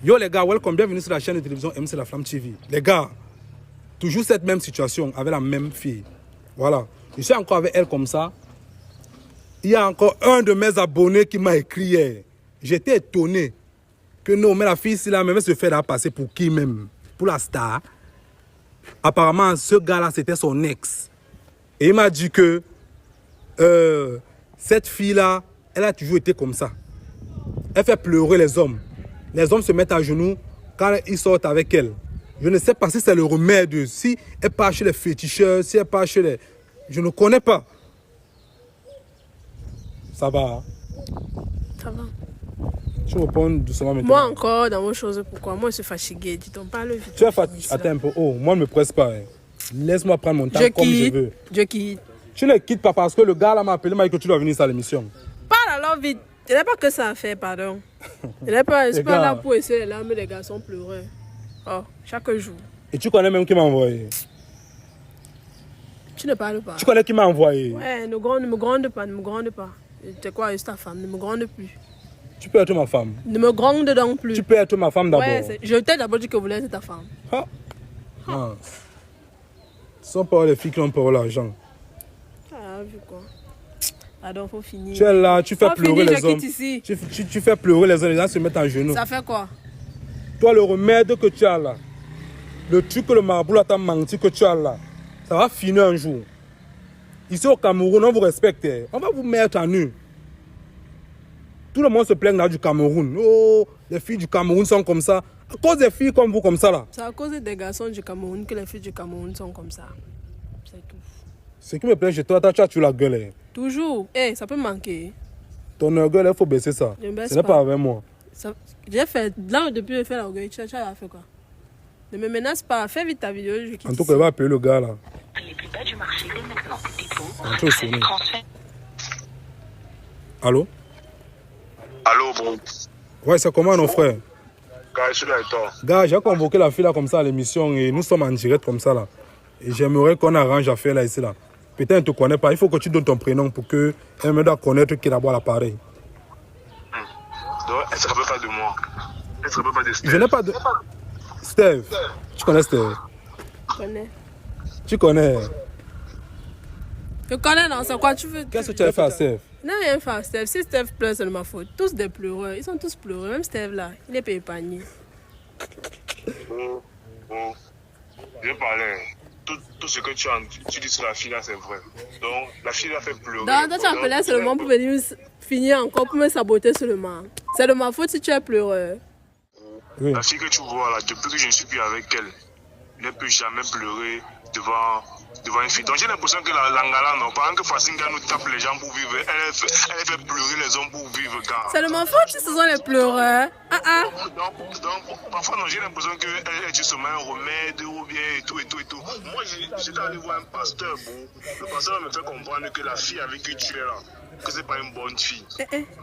Yo les gars, welcome, bienvenue sur la chaîne de télévision MC La Flamme TV. Les gars, toujours cette même situation avec la même fille. Voilà, je suis encore avec elle comme ça. Il y a encore un de mes abonnés qui m'a écrit hier. J'étais étonné que non, mais la fille ici là, même se fait là passer pour qui même? Pour la star. Apparemment, ce gars-là, c'était son ex. Et il m'a dit que cette fille-là, elle a toujours été comme ça. Elle fait pleurer les hommes. Les hommes se mettent à genoux quand ils sortent avec elle. Je ne sais pas si c'est le remède, si elle part chez les féticheurs, si elle part chez les... Je ne connais pas. Ça va. Hein? Ça va. Tu réponds doucement maintenant. Moi encore, dans vos choses, pourquoi? Moi, je suis fatiguée. Dis-donc, parle vite. Tu es fatigué. Attends un peu. Oh, moi, ne me presse pas. Hein. Laisse-moi prendre mon temps comme je veux. Je quitte. Tu ne quittes pas parce que le gars là m'a appelé, m'a dit que tu dois venir à l'émission. Parle alors vite. Je n'ai pas que ça à faire, pardon. Je n'ai pas, je suis pas là pour essayer les larmes des garçons pleureux. Oh, chaque jour. Et tu connais même qui m'a envoyé. Tu ne parles pas. Tu connais qui m'a envoyé. Ouais, ne me gronde pas, ne me gronde pas. C'est quoi, c'est ta femme, ne me gronde plus. Tu peux être ma femme. Ne me gronde donc plus. Tu peux être ma femme d'abord. Ouais, je t'ai d'abord dit que vous voulez être ta femme. Ah. Ah. Ce sont pas les filles qui ont peur l'argent. Ah, vu quoi. Pardon, faut finir. Tu es là, tu fais faut pleurer finir, les hommes. Tu fais pleurer les gens se mettent à genoux. Ça fait quoi? Toi, le remède que tu as là, le truc que le marabout t'a menti que tu as là, ça va finir un jour. Ici au Cameroun, on vous respecte. On va vous mettre à nu. Tout le monde se plaint là du Cameroun. Oh, les filles du Cameroun sont comme ça. À cause des filles comme vous, comme ça là. C'est à cause des garçons du Cameroun que les filles du Cameroun sont comme ça. C'est tout. Ce qui me plaît chez toi, tu as la gueule. Hein. Toujours. Eh, ça peut manquer. Ton orgueil, il faut baisser ça. Ce n'est pas avec moi. J'ai fait, là depuis que j'ai fait l'orgueil, tu as fait quoi? Ne me menace pas, fais vite ta vidéo. En tout cas, il va appeler le gars là. Les plus bas du marché, dès maintenant. Allô? Allô, bro. Ouais, c'est comment, nos frères? Gars, je suis là et toi. Gars, j'ai convoqué la fille là comme ça à l'émission et nous sommes en direct comme ça là. Et j'aimerais qu'on arrange l'affaire là ici là. Peut-être qu'elle ne te connaît pas. Il faut que tu donnes ton prénom pour qu'elle me doit connaître qui est d'abord l'appareil. Donc, elle ne se rappelle pas de moi. Elle ne se rappelle pas de Steve. Je n'ai pas de... Steve. Tu connais Steve? Je connais. Tu connais? Je connais, non, c'est quoi tu veux? Qu'est-ce que tu as fait à Steve? Non, rien fait à Steve. Si Steve pleure, c'est de ma faute. Tous des pleureurs. Ils sont tous pleureux. Même Steve là, il est pas épargné. Oh. Je parlais. Tout ce que tu dis sur la fille là, c'est vrai. Donc, la fille là fait pleurer. Donc, toi, tu appelais seulement pour venir finir encore, pour me saboter seulement. C'est de ma faute si tu es pleureur. Oui. La fille que tu vois là, depuis que je ne suis plus avec elle, je n'ai plus jamais pleuré devant une fille. Donc j'ai l'impression que la Ngala, non, pendant que Fasinga nous tape les gens pour vivre, elle fait pleurer les hommes pour vivre. C'est de ma faute si ce sont les pleureurs. Donc parfois, non, j'ai l'impression qu'elle est justement un remède ou bien et tout. Moi, j'étais allé voir un pasteur, bon. Le pasteur me fait comprendre que la fille avec qui tu es là, que ce n'est pas une bonne fille.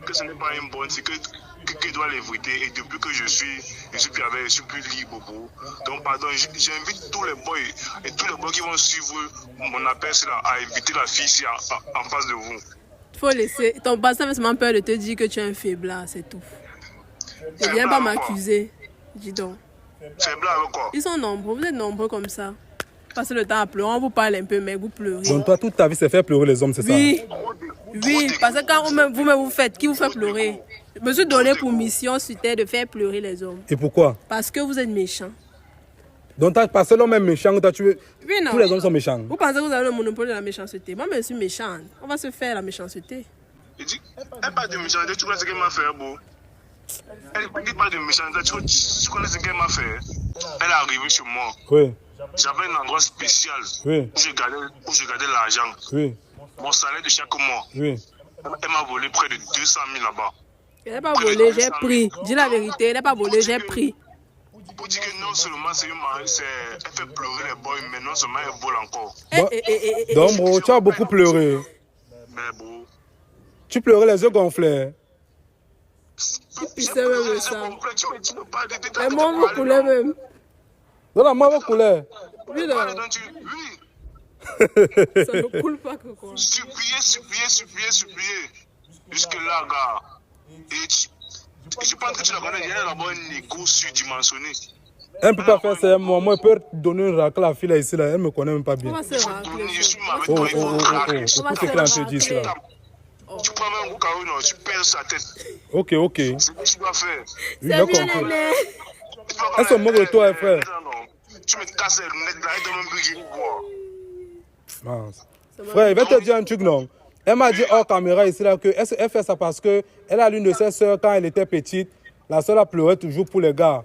Que ce n'est pas une bonne fille, que doit l'éviter. Et depuis que je suis plus avec, je suis plus libre, bro. Donc, pardon, j'invite tous les boys et tous les boys qui vont suivre mon appel là, à éviter la fille ici en face de vous. Il faut laisser. Ton pasteur a seulement peur de te dire que tu es un faiblard, c'est tout. Ne viens pas m'accuser. Dis donc. Faiblard avec quoi? Ils sont nombreux, vous êtes nombreux comme ça. Passez le temps à pleurer, on vous parle un peu, mais vous pleurez. Donc toi, toute ta vie, c'est faire pleurer les hommes, c'est ça? Oui, parce que quand vous-même vous faites, qui vous fait pleurer? Je me suis donné pour mission sur terre de faire pleurer les hommes. Et pourquoi? Parce que vous êtes méchants. Donc t'as pas seulement même méchant, toi tu veux... Oui, non. Tous les hommes sont méchants. Vous pensez que vous avez le monopole de la méchanceté? Moi, je suis méchante. On va se faire la méchanceté. Il dit, elle parle de méchanceté, tu connais ce qu'elle m'a fait, beau. Elle parle de méchanceté, tu connais ce qu'elle m'a fait. Elle est arrivée chez moi. Oui. J'avais un endroit spécial Oui. où je gardais l'argent. Oui. Mon salaire de chaque mois. Oui. Elle m'a volé près de 200 000 là-bas. Elle n'est pas volée, j'ai pris. Dis la vérité, elle n'est pas volée, j'ai pris. Pour dire que non seulement elle fait pleurer les boys, mais non seulement elle vole encore. Donc bro, tu as beaucoup pleuré. Mais bro. Tu pleurais les yeux gonflés. Tu sais même ça. Et moi, vous coulez même. Non, la main va couler. Oui, non. Oui. Ça ne coule pas que quoi. Supplier. Jusque là, gars. Et Je pense que tu la connais, il y a d'abord un égo surdimensionné. Elle ne peut pas faire ça, moi je peux donner une raclée à la fille là, ici, là. Elle ne me connaît même pas On bien. va se racler. Je suis avec Oh, toi, oh, il faut oh, oh, craquer. oh. C'est pour ce que là, on te dit ça. Tu prends même un gros carreau, non, tu perds sa tête. Ok, ok. Oui, C'est ce que tu dois faire. j'ai C'est bien compris. les Elle se moque de toi, frère. Tu me casses les lunettes là, et de même plus boire. Mince. Frère, il va te dire un truc, non. Elle m'a dit hors caméra ici, là, qu'elle fait ça parce qu'elle a l'une de ses soeurs, quand elle était petite, la soeur a pleuré toujours pour les gars.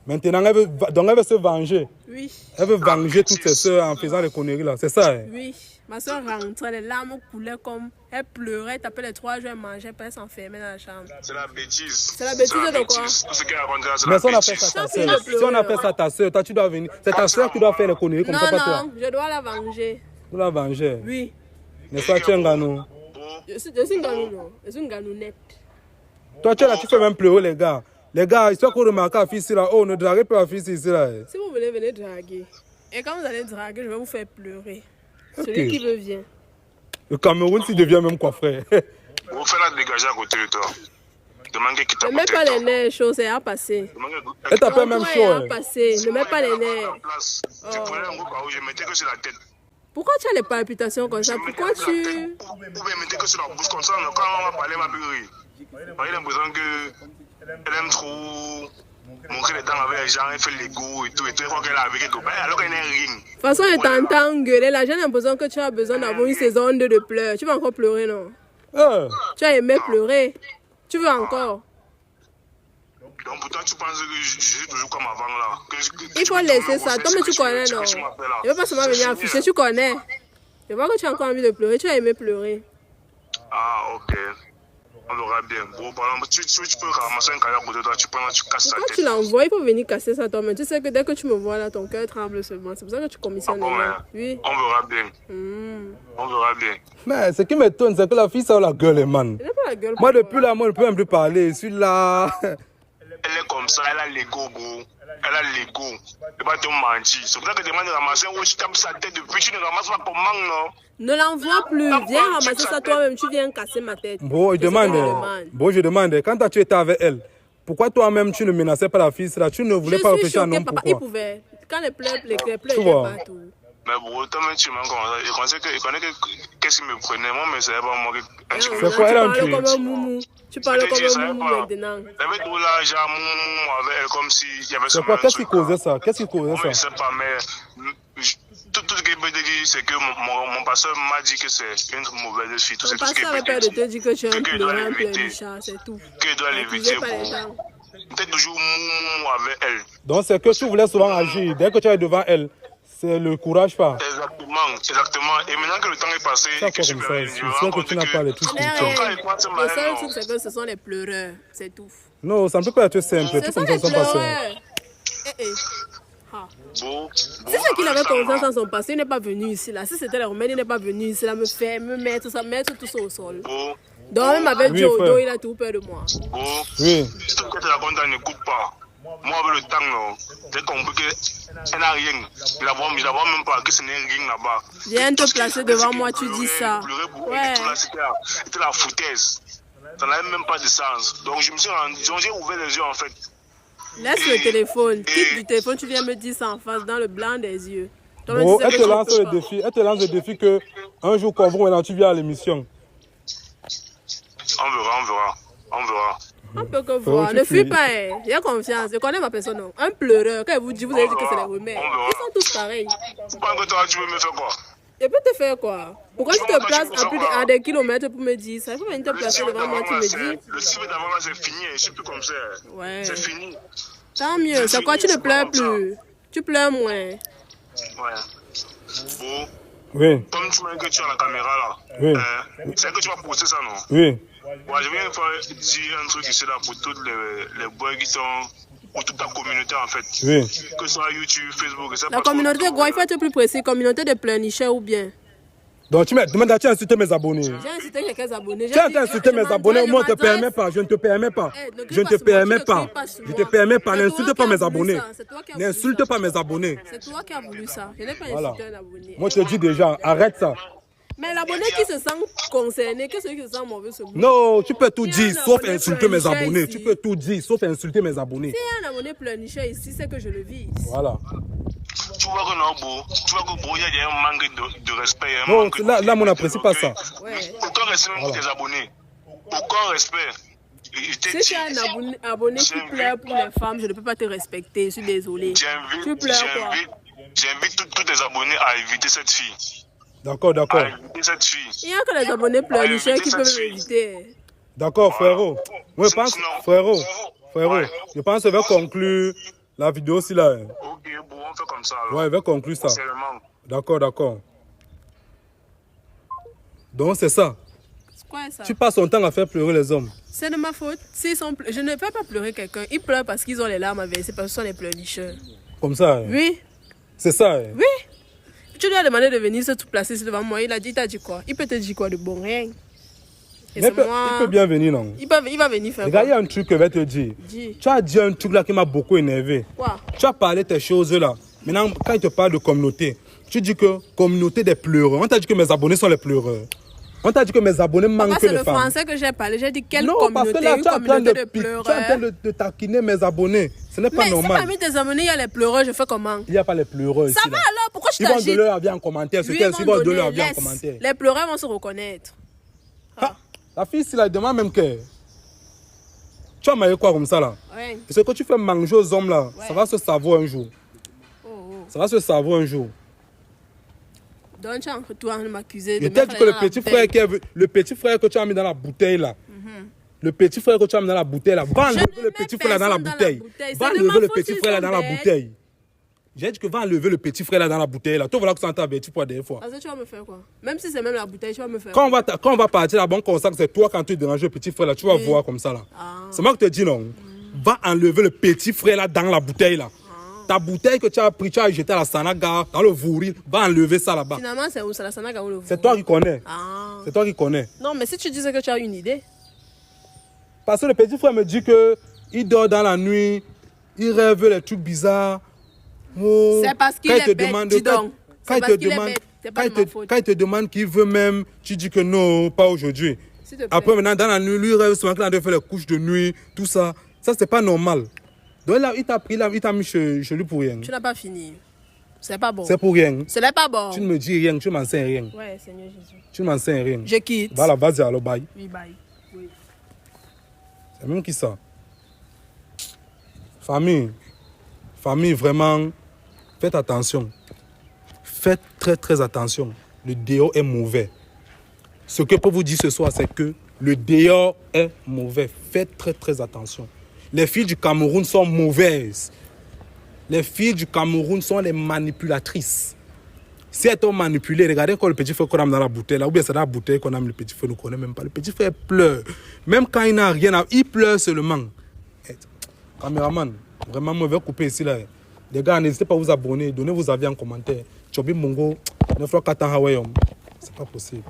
Maintenant, elle veut se venger. Oui, Elle veut venger toutes ses soeurs en faisant des conneries, là. C'est ça, hein? oui. Ma soeur rentrait, les larmes coulaient comme... Elle pleurait, elle tapait les 3 jours, elle mangeait, puis elle s'enfermait dans la chambre. C'est la bêtise. C'est la bêtise de quoi? Tout ce qu'elle raconte là, c'est Mais la si on a fait bêtise. ça à ta Ça, c'est soeur, le si on a fait ça à ta soeur, toi tu dois venir. C'est ta soeur qui doit faire les conneries comme ça, pas toi. Non, je dois la venger. Tu dois venger. Oui. N'est-ce pas, tu es un ganou? Je suis une ganou, non. Je suis une ganounette. Toi, tu es là, tu fais même pleurer les gars. Les gars, histoire qu'on remarque la fille ici là, oh, ne draguez pas la fille ici là. Si vous voulez, venez draguer. Et quand vous allez draguer, je vais vous faire pleurer. Ok. Celui qui veut vient. Le Cameroun, s'il devient même quoi, frère? Vous faites la dégager à côté de toi. Demande qui t'a Ne mets côté pas de les toi. nerfs chauds, c'est à passer. Elle t'appelle même chaud. à Hein. passer. Ne mets pas les nerfs. Tu prenais un gros carreau, je mettais que sur la tête. Pourquoi tu as les palpitations comme ça? Pourquoi tu... Ou bien mettez que sur la bouche comme ça, quand on va parler, ma purée. J'ai l'impression qu'elle aime trop montrer les dents avec les gens, elle fait l'ego et tout, il faut qu'elle a avec quelque part, alors qu'elle n'est rien. De toute façon, elle t'entend gueuler. Là, j'ai l'impression que tu as besoin d'avoir une saison 2 de pleurs. Tu vas encore pleurer, non? Tu as aimé pleurer. Tu veux encore? Donc pourtant tu penses que je suis toujours comme avant là. Il faut laisser ça. Toi, mais tu connais, non? Je ne veux pas seulement venir afficher. Tu connais. Je vois que tu as encore envie de pleurer. Tu as aimé pleurer. Ah, ok. On verra bien. Bon, par exemple, tu peux ramasser un caillou à côté de toi, tu prends, tu casses sa Pourquoi tête. tu l'envoies? Il faut venir casser ça toi-même. Tu sais que dès que tu me vois là, ton cœur tremble seulement. C'est pour ça que tu commissionnes les gens. Oui. On verra bien. On verra bien. Mais ce qui m'étonne, c'est que la fille, ça a la gueule, man. Elle n'a pas la gueule. Moi, depuis là, moi, je ne peux même plus parler. Je suis là. Elle est comme ça, elle a l'ego, gros. Elle a l'ego. Elle va te mentir. C'est pour ça que tu demandes de ramasser. Oh, je tape sa tête depuis, tu ne ramasses pas comment, non? Ne l'envoie plus. Viens ramasser ça toi-même. Tu viens casser ma tête. Bon, je demande. Bon, je demande. Quand tu étais avec elle, pourquoi toi-même tu ne menaçais pas la fille là? Tu ne voulais pas réfléchir à un homme, papa. Il pourquoi? pouvait. Quand les pleurs étaient partout. Mais bon, toi-même, tu m'as commencé. Il connaît qu'est-ce qui me prenait. Moi, mais c'est pas moi. C'est quoi, elle a un Tu truc? parles comme un moumou. Tu parles comme un moumou maintenant. Elle avait tout là, genre, moumou avec elle, comme s'il y avait C'est quoi? Qu'est-ce qui causait ça? Qu'est-ce qui causait Je ne ça? sais pas, mais tout ce que je peux te dire, c'est que mon pasteur m'a dit que c'est une mauvaise fille. Tout Ton ce que pasteur je avait peux peur te de te dire. dire que tu es un Que doit pleureur, un l'éviter. pleurnichard, c'est tout. Que doit l'éviter N'utilisez pas les pour. dents. Peut-être toujours moumou avec elle. Donc, c'est que tu voulais souvent agir. Dès que tu es devant elle, c'est le courage, pas? Exactement. Et maintenant que le temps est passé, Ça, et que je comme me ça, rends c'est compte sûr que tu n'as pas les trucs Mais comme ça. le seul truc, c'est que ce sont les pleureurs, c'est tout. Non, ça ne peut pas être simple. Ce Tout sont comme ça, les ça passe. pleureurs. Ah. Bon, Si c'est qu'il avait confiance en son passé, il n'est pas venu ici là. Si c'était les remèdes, il n'est pas venu ici là me faire, me mettre ça, mettre tout ça au sol. bon, Donc même avec Oui, Jodo, frère. il a tout peur de moi. bon. Oui. Si tout ce que tu racontes, elle n'écoute pas. Moi, avec le temps, non, j'ai compris qu'elle n'a rien. Je la vois même pas, que ce n'est rien là-bas. Viens te placer devant moi, tu dis ça. Ouais. C'était la foutaise. Ça n'avait même pas de sens. Donc je me suis rendu, j'ai ouvert les yeux en fait. Laisse le téléphone, quitte du téléphone, tu viens me dire ça en face, dans le blanc des yeux. Toi-même, Bon, tu sais elle que te tu lance peux le pas. défi. Elle te lance le défi que un jour, quand maintenant tu viens à l'émission. On verra. On peut que voir. tu Ne fuis fuis. pas, hein. J'ai confiance. Je connais ma personne. Non. Un pleureur, quand il vous dit, vous allez dire que c'est les remèdes. Ils sont tous pareils. Pourquoi que toi, tu veux me faire quoi? Je peux te faire quoi? Pourquoi tu te places à des kilomètres pour me dire ça? Il faut venir te placer devant moi, tu me dis. Le cible d'avant là, c'est fini. Je suis plus comme ça. Ouais. C'est fini. Tant mieux. C'est quoi? Tu ne pleures plus. Tu pleures moins. Ouais. Bon. Oui, Comme tu m'as dit que tu as la caméra là, Oui. C'est que tu vas poster ça, non? oui. Ouais, je viens dire un truc ici là pour tous les boys qui sont, pour toute ta communauté en fait. Oui. Que ce soit YouTube, Facebook, et ça. La communauté, quoi, il faut être plus précis. Communauté de pleurnicheurs ou bien. Donc tu demandes, tu as insulté mes abonnés. J'ai incité quelques abonnés. Tu as insulté mes abonnés, moi je ne te permets pas, je ne te permets pas. Je ne te permets pas. Je ne te permets pas, n'insulte pas mes abonnés. N'insulte pas mes abonnés. C'est toi qui as voulu ça. Je n'ai pas Voilà. insulté un abonné. Moi je te dis déjà, arrête ça. Mais l'abonné qui se sent concerné, que celui qui se sent mauvais se bouge. Non, tu peux tout Il y a dire, un sauf abonné insulter mes pleurnicheur abonnés. ici. Tu peux tout dire, sauf insulter mes abonnés. S'il y a un abonné pleurnicheur ici, c'est que je le vis. Voilà. Tu vois que non, Bo, tu vois que Bo, il y a un manque de respect. Un Non, manque là, on n'apprécie pas ça. Ouais. Aucun respect même pour tes abonnés. Aucun respect. Si tu as un abonné qui pleure pour les femmes, je ne peux pas te respecter. Je suis désolé. Tu pleures quoi? J'invite tous tes abonnés à éviter cette fille. D'accord, d'accord. À éviter cette fille. Il n'y a que les abonnés pleurnicheurs qui peuvent m'éviter. D'accord, frérot. Moi, je pense, frérot, Ouais. je pense que je vais conclure la vidéo aussi là. Ok, bon, on fait comme ça alors. Ouais, je vais conclure ça. Sérieusement. D'accord, d'accord. Donc, c'est ça. C'est quoi ça? Tu passes ton temps à faire pleurer les hommes. C'est de ma faute. Je ne peux pas pleurer quelqu'un. Ils pleurent parce qu'ils ont les larmes à verser, parce que ce sont les pleurnicheurs. Comme ça. Hein. Oui, C'est ça. Hein. oui. Tu lui as demandé de venir se tout placer devant moi. Il t'a dit quoi? Il peut te dire quoi de bon? Rien. Et Mais c'est il peut moi. bien venir, non? Il va venir faire Regarde, il y quoi? a un truc que je vais te dire. Dis. Tu as dit un truc là qui m'a beaucoup énervé. Quoi? Tu as parlé de tes choses là. Maintenant, quand il te parle de communauté, tu dis que communauté des pleureurs. On t'a dit que mes abonnés sont les pleureurs. On t'a dit que mes abonnés manquent Papa, c'est les le femmes. français que j'ai parlé. J'ai dit quelle Non, parce que communauté? là, Une tu es en train communauté de tu es en pleureurs. train de taquiner mes abonnés. Ce n'est pas Mais si normal. parmi tes abonnés, il y a les pleureurs, je fais comment? Il n'y a pas les pleureurs Ça ici. va Là. alors? Pourquoi je Ils vont t'agite? donner leur avis en commentaire. Lui, Ils vont donner leur avis en laisse. commentaire. Les pleureurs vont se reconnaître. Ah, la fille ici, là, elle demande même que... Tu vas manger quoi comme ça là? Ouais. Et ce que tu fais manger aux hommes là, Ouais. ça va se savoir un jour. Oh, oh. Ça va se savoir un jour. Donc tu es entre toi de m'accuser. Je t'ai dit que le petit frère que tu as mis dans la bouteille là, le petit frère que tu as mis dans la bouteille là, va Je enlever ne le mets petit frère là dans la personne dans la bouteille. bouteille. Va C'est de ma enlever le faute petit s'ils frère là sont dans la bêtes. bouteille. J'ai dit que va enlever le petit frère là dans la bouteille là. Toi voilà que tu as averti pour la dernière fois. Parce que tu vas me faire quoi? Même si c'est même la bouteille, tu vas me faire Quand on va partir là-bas, on constate que c'est toi quand tu déranges le petit frère là, tu vas voir comme ça là. Ah. C'est moi qui te dis non. Va enlever le petit frère là dans la bouteille là. Ta bouteille que tu as pris, tu as jeté à la Sanaga, dans le Vouril, va enlever ça là-bas. Finalement, c'est où? C'est la Sanaga ou le C'est toi qui connais. Ah. C'est toi qui connais. Non, mais si tu disais que tu as une idée. Parce que le petit frère me dit que il dort dans la nuit, il rêve les trucs bizarres. Oh, C'est parce qu'il quand est il te bête, demande- dis quand- donc. quand C'est il parce te qu'il est demande- bête. C'est pas quand de il ma te- faute. quand il te demande qu'il veut même, tu dis que non, pas aujourd'hui. S'il te plaît. Après, maintenant, dans la nuit, lui, il rêve souvent qu'il a de faire les couches de nuit, tout ça. Ça, c'est pas normal. Donc là, il t'a pris, là, il t'a mis chez lui pour rien. Tu n'as pas fini. C'est pas bon. C'est pour rien. Ce n'est pas bon. Tu ne me dis rien, tu ne m'enseignes rien. Ouais, Seigneur Jésus. Tu ne m'enseignes rien. Je quitte. Voilà, vas-y, alors, bye. Oui, bye. Oui. C'est même qui ça? Famille, vraiment, faites attention. Faites très très attention. Le dehors est mauvais. Ce que je peux vous dire ce soir, c'est que le dehors est mauvais. Faites très très attention. Les filles du Cameroun sont mauvaises. Les filles du Cameroun sont les manipulatrices. Si elles t'ont manipulé, regardez quand le petit frère qu'on a mis dans la bouteille, là, ou bien c'est dans la bouteille qu'on a mis le petit frère, nous ne connaît même pas. Le petit frère pleure. Même quand il n'a rien à... Il pleure seulement. Caméraman, vraiment, moi, je vais couper ici. Là. Les gars, n'hésitez pas à vous abonner, donnez vos avis en commentaire. Tchobi Mongo, 9 fois 4 ans Hawaii. C'est pas possible.